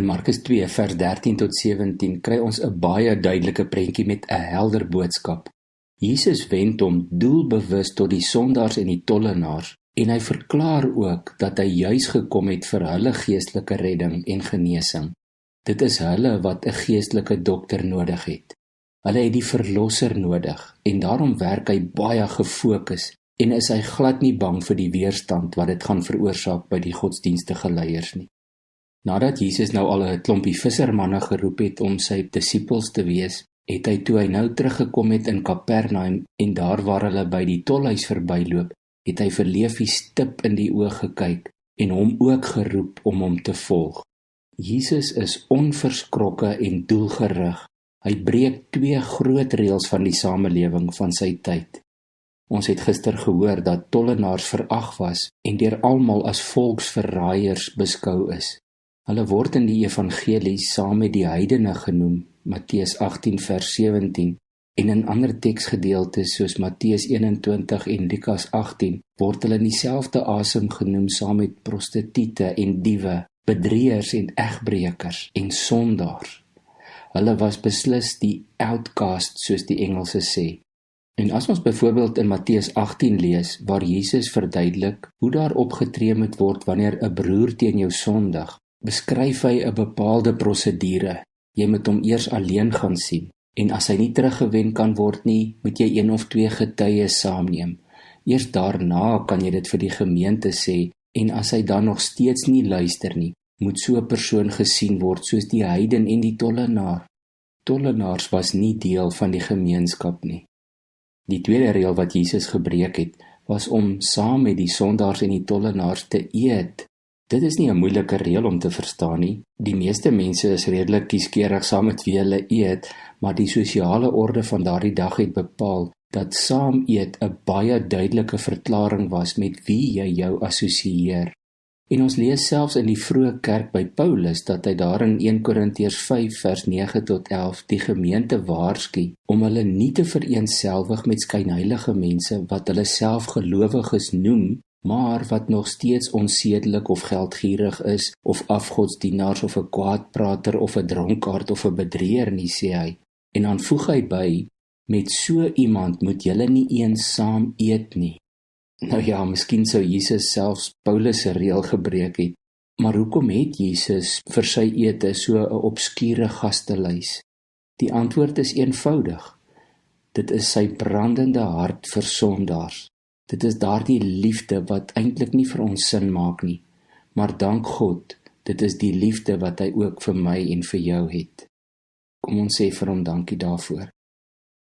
In Markus 2 vers 13 tot 17 kry ons 'n baie duidelike prentjie met 'n helder boodskap. Jesus wend hom doelbewus tot die sondaars en die tollenaars en hy verklaar ook dat hy juis gekom het vir hulle geestelike redding en genesing. Dit is hulle wat 'n geestelike dokter nodig het. Hulle het die verlosser nodig en daarom werk hy baie gefokus en is hy glad nie bang vir die weerstand wat dit gaan veroorsaak by die godsdienstige leiers nie. Nadat Jesus nou al 'n klompie vissermanne geroep het om sy disippels te wees, het hy toe hy nou teruggekom het in Kapernaum en daar waar hulle by die tolhuis verbyloop, het hy vir Leefi stip in die oog gekyk en hom ook geroep om hom te volg. Jesus is onverskrokke en doelgerig. Hy breek 2 groot reëls van die samelewing van sy tyd. Ons het gister gehoor dat tollenaars verag was en deur almal as volksverraaiers beskou is. Hulle word in die evangelies saam met die heidene genoem, Matteus 18 vers 17, en in ander teksgedeeltes soos Matteus 21 en Lukas 18 word hulle in dieselfde asem genoem saam met prostituie en diewe, bedrieërs en egbreekers en sondaars. Hulle was beslis die outcast soos die Engelse sê. En as ons byvoorbeeld in Matteus 18 lees, waar Jesus verduidelik hoe daar opgetree moet word wanneer 'n broer teen jou sondig, beskryf hy 'n bepaalde prosedure. Jy moet hom eers alleen gaan sien, en as hy nie teruggewen kan word nie, moet jy 1 of 2 getuies saamneem. Eers daarna kan jy dit vir die gemeente sê, en as hy dan nog steeds nie luister nie, moet so 'n persoon gesien word soos die heiden en die tollenaar. Tollenaars was nie deel van die gemeenskap nie. Die tweede reël wat Jesus gebreek het, was om saam met die sondaars en die tollenaars te eet. Dit is nie 'n moeilike reël om te verstaan nie. Die meeste mense is redelik kieskeurig saam met wie hulle eet, maar die sosiale orde van daardie dag het bepaal dat saam eet 'n baie duidelike verklaring was met wie jy jou assosieer. En ons lees selfs in die vroeë kerk by Paulus dat hy daar in 1 Korintiërs 5 vers 9 tot 11 die gemeente waarsku om hulle nie te vereenselwig met skynheilige mense wat hulle self gelowiges noem, maar wat nog steeds onsedelik of geldgierig is, of afgodsdienaars of 'n kwaadprater of 'n dronkaard of 'n bedrieër nie, sê hy. En dan voeg hy by, met so iemand moet julle nie eens saam eet nie. Nou ja, miskien sou Jesus selfs Paulus se reël gebreek het, maar hoekom het Jesus vir sy ete so 'n obskure gastelys? Die antwoord is eenvoudig. Dit is sy brandende hart vir sondaars. Dit is daardie liefde wat eintlik nie vir ons sin maak nie, maar dank God, dit is die liefde wat hy ook vir my en vir jou het. Kom ons sê vir hom dankie daarvoor.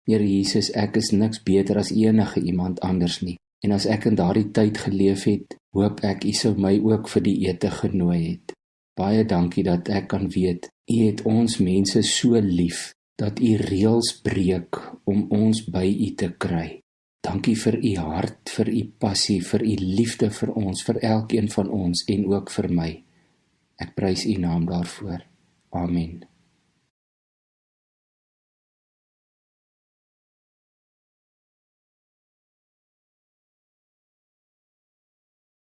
Here Jesus, ek is niks beter as enige iemand anders nie. En as ek in daardie tyd geleef het, hoop ek U sou my ook vir die ete genooi het. Baie dankie dat ek kan weet, U het ons mense so lief, dat U reëls breek om ons by U te kry. Dankie vir U hart, vir U passie, vir U liefde vir ons, vir elkeen van ons en ook vir my. Ek prys U naam daarvoor. Amen.